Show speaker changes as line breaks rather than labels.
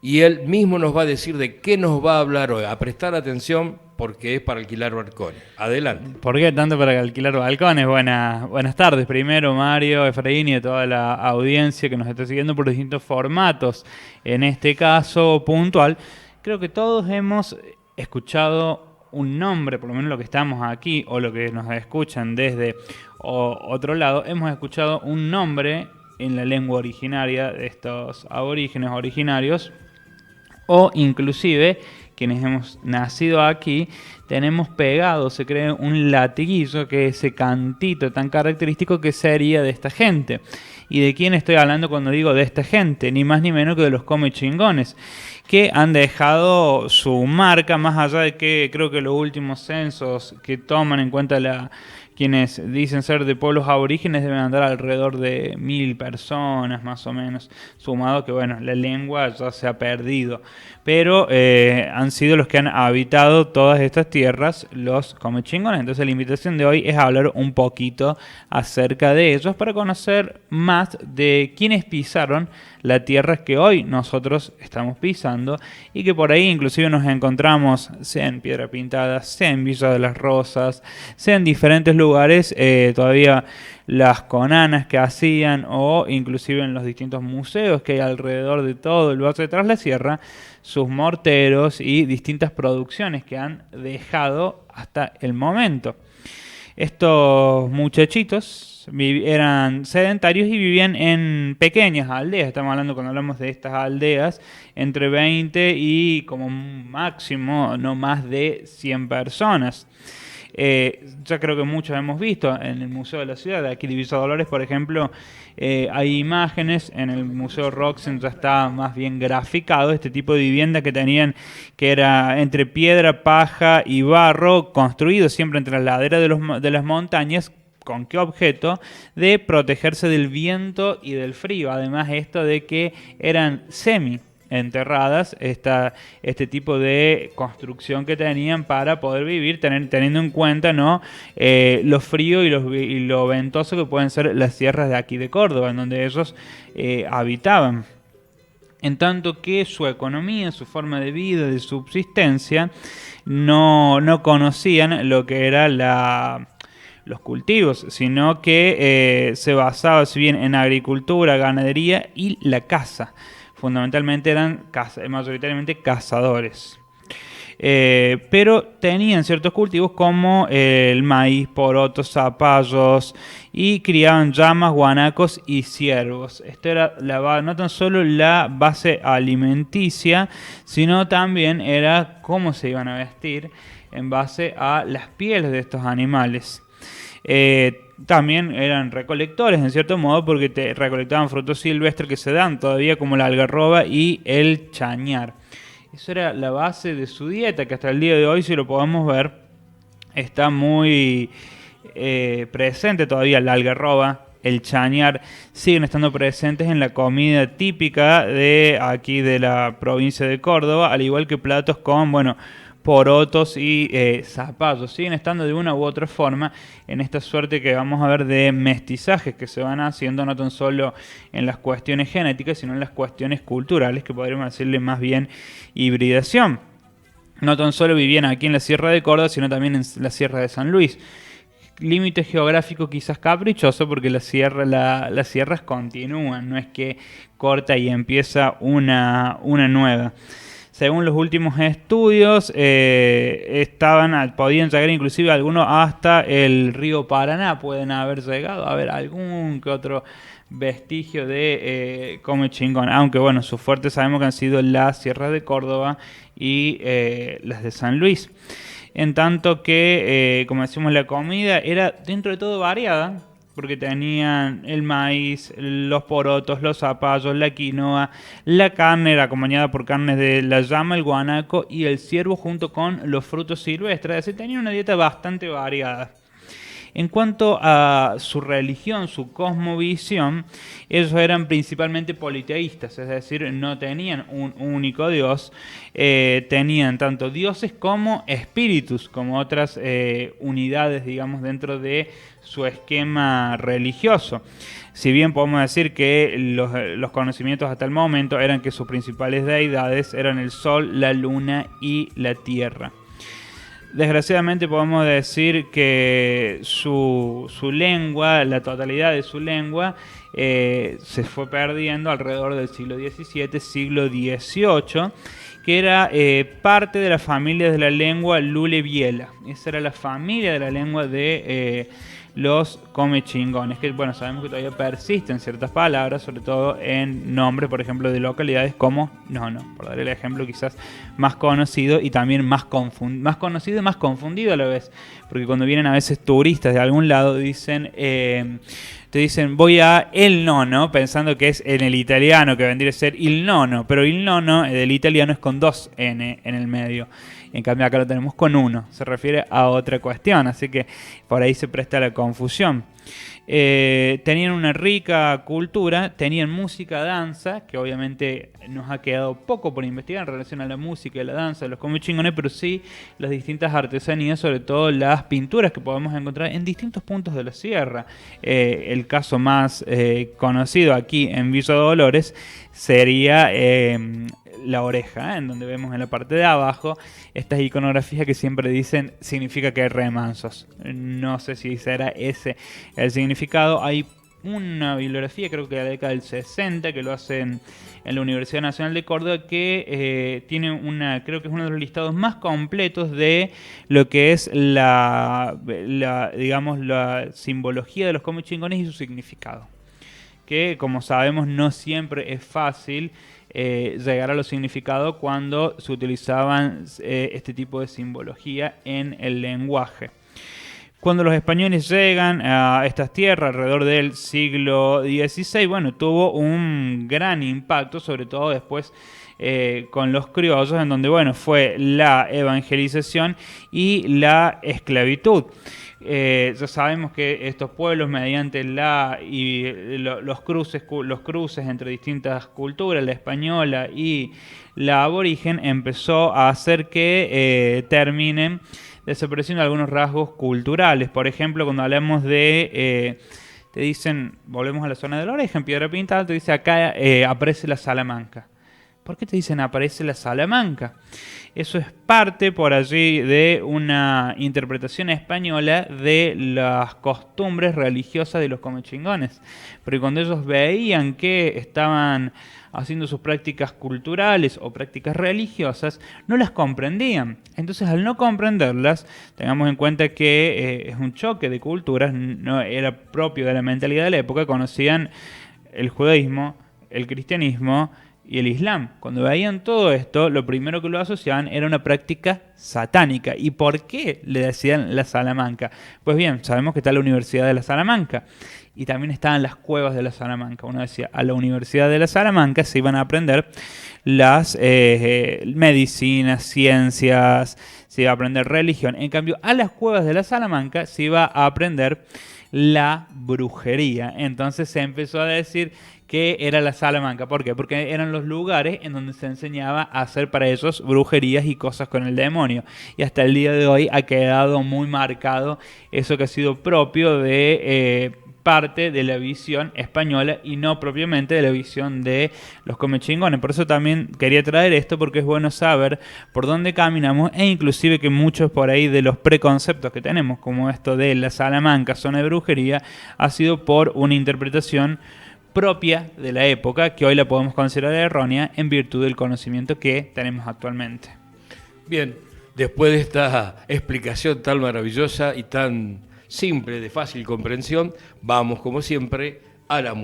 y él mismo nos va a decir de qué nos va a hablar hoy, a prestar atención porque es para alquilar balcones. Adelante.
¿Por qué tanto para alquilar balcones? Buenas tardes primero, Mario, Efraín y a toda la audiencia que nos está siguiendo por distintos formatos. En este caso puntual, creo que todos hemos escuchado un nombre, por lo menos lo que estamos aquí o lo que nos escuchan desde otro lado, hemos escuchado un nombre en la lengua originaria de estos aborígenes originarios o inclusive quienes hemos nacido aquí, tenemos pegado, se cree, un latiguillo, que es ese cantito tan característico que sería de esta gente. ¿Y de quién estoy hablando cuando digo de esta gente? Ni más ni menos que de los come chingones, que han dejado su marca, más allá de que creo que los últimos censos que toman en cuenta quienes dicen ser de pueblos aborígenes deben andar alrededor de 1000 personas más o menos, sumado que bueno, la lengua ya se ha perdido, pero han sido los que han habitado todas estas tierras, los comechingones. Entonces la invitación de hoy es hablar un poquito acerca de ellos para conocer más de quienes pisaron la tierra que hoy nosotros estamos pisando y que por ahí inclusive nos encontramos, sea en Piedra Pintada, sea en Villa de las Rosas, sea en diferentes lugares, todavía las conanas que hacían o inclusive en los distintos museos que hay alrededor de todo el Valle de Tras la Sierra, sus morteros y distintas producciones que han dejado hasta el momento. Estos muchachitos eran sedentarios y vivían en pequeñas aldeas. Estamos hablando, cuando hablamos de estas aldeas, entre 20 y como máximo no más de 100 personas. Ya creo que muchos hemos visto en el Museo de la Ciudad, de aquí de Villa Dolores, por ejemplo, hay imágenes, en el Museo Roxen ya está más bien graficado este tipo de vivienda que tenían, que era entre piedra, paja y barro, construido siempre entre las laderas de las montañas. ¿Con qué objeto? De protegerse del viento y del frío. Además, esto de que eran enterradas, este tipo de construcción que tenían para poder vivir, teniendo en cuenta, ¿no?, lo frío y lo ventoso que pueden ser las sierras de aquí de Córdoba, en donde ellos habitaban. En tanto que su economía, su forma de vida, de subsistencia, no conocían lo que era los cultivos, sino que se basaba, si bien, en agricultura, ganadería y la caza. Fundamentalmente eran mayoritariamente cazadores. Pero tenían ciertos cultivos como el maíz, porotos, zapallos, y criaban llamas, guanacos y ciervos. Esto era no tan solo la base alimenticia, sino también era cómo se iban a vestir en base a las pieles de estos animales. También eran recolectores en cierto modo, porque recolectaban frutos silvestres que se dan todavía, como la algarroba y el chañar. Eso era la base de su dieta, que hasta el día de hoy, si lo podemos ver, está muy presente todavía. La algarroba, el chañar, siguen estando presentes en la comida típica de aquí de la provincia de Córdoba, al igual que platos con, bueno, porotos y zapallos. Siguen estando de una u otra forma en esta suerte que vamos a ver de mestizajes que se van haciendo, no tan solo en las cuestiones genéticas, sino en las cuestiones culturales, que podríamos decirle más bien hibridación. No tan solo vivían aquí en la Sierra de Córdoba, sino también en la Sierra de San Luis. Límite geográfico quizás caprichoso, porque las sierras continúan, no es que corta y empieza una nueva. Según los últimos estudios, podían llegar inclusive algunos hasta el río Paraná, pueden haber llegado a ver algún que otro vestigio de come chingón, aunque bueno, sus fuertes sabemos que han sido las sierras de Córdoba y las de San Luis. En tanto que, como decimos, la comida era dentro de todo variada, porque tenían el maíz, los porotos, los zapallos, la quinoa, la carne era acompañada por carnes de la llama, el guanaco y el ciervo, junto con los frutos silvestres. Es decir, tenían una dieta bastante variada. En cuanto a su religión, su cosmovisión, ellos eran principalmente politeístas, es decir, no tenían un único Dios, tenían tanto dioses como espíritus, como otras unidades, digamos, dentro de su esquema religioso. Si bien podemos decir que los conocimientos hasta el momento eran que sus principales deidades eran el Sol, la Luna y la Tierra. Desgraciadamente podemos decir que su lengua, la totalidad de su lengua, se fue perdiendo alrededor del siglo XVII, siglo XVIII, que era parte de la familia de la lengua Lule-Biela. Esa era la familia de la lengua de los comechingones, que bueno, sabemos que todavía persisten ciertas palabras, sobre todo en nombres, por ejemplo, de localidades como Nono, por dar el ejemplo quizás más conocido y también más conocido y más confundido a la vez, porque cuando vienen a veces turistas de algún lado te dicen voy a El Nono, pensando que es en el italiano, que vendría a ser Il Nono, pero Il Nono del italiano es con 2 N en el medio. En cambio acá lo tenemos con 1, se refiere a otra cuestión, así que por ahí se presta la confusión. Tenían una rica cultura, tenían música, danza, que obviamente nos ha quedado poco por investigar en relación a la música y la danza de los comechingones, pero sí las distintas artesanías, sobre todo las pinturas que podemos encontrar en distintos puntos de la sierra. El caso más conocido aquí en Villa Dolores sería La Oreja, en donde vemos en la parte de abajo estas iconografías que siempre dicen significa que hay remansos. No sé si será ese el significado. Hay una bibliografía, creo que de la década del 60, que lo hacen en la Universidad Nacional de Córdoba, que tiene creo que es uno de los listados más completos de lo que es digamos, la simbología de los comechingones y su significado. Que, como sabemos, no siempre es fácil llegar a los significados cuando se utilizaban este tipo de simbología en el lenguaje. Cuando los españoles llegan a estas tierras alrededor del siglo XVI, bueno, tuvo un gran impacto, sobre todo después con los criollos, en donde, bueno, fue la evangelización y la esclavitud. Ya sabemos que estos pueblos, mediante los cruces entre distintas culturas, la española y la aborigen, empezó a hacer que terminen desapareciendo algunos rasgos culturales. Por ejemplo, cuando hablamos te dicen, volvemos a la zona de La Oreja, en Piedra Pintada, te dice acá aparece la Salamanca. ¿Por qué te dicen aparece la Salamanca? Eso es parte por allí de una interpretación española de las costumbres religiosas de los comechingones. Porque cuando ellos veían que estaban haciendo sus prácticas culturales o prácticas religiosas, no las comprendían. Entonces, al no comprenderlas, tengamos en cuenta que es un choque de culturas, no era propio de la mentalidad de la época, conocían el judaísmo, el cristianismo y el Islam. Cuando veían todo esto, lo primero que lo asociaban era una práctica satánica. ¿Y por qué le decían la Salamanca? Pues bien, sabemos que está la Universidad de la Salamanca y también estaban las cuevas de la Salamanca. Uno decía, a la Universidad de la Salamanca se iban a aprender las medicinas, ciencias, se iba a aprender religión. En cambio, a las cuevas de la Salamanca se iba a aprender la brujería. Entonces se empezó a decir que era la Salamanca. ¿Por qué? Porque eran los lugares en donde se enseñaba a hacer para ellos brujerías y cosas con el demonio. Y hasta el día de hoy ha quedado muy marcado eso que ha sido propio de parte de la visión española y no propiamente de la visión de los comechingones. Por eso también quería traer esto, porque es bueno saber por dónde caminamos e inclusive que muchos por ahí de los preconceptos que tenemos, como esto de la Salamanca, zona de brujería, ha sido por una interpretación propia de la época, que hoy la podemos considerar errónea en virtud del conocimiento que tenemos actualmente.
Bien, después de esta explicación tan maravillosa y tan simple, de fácil comprensión, vamos como siempre a la música.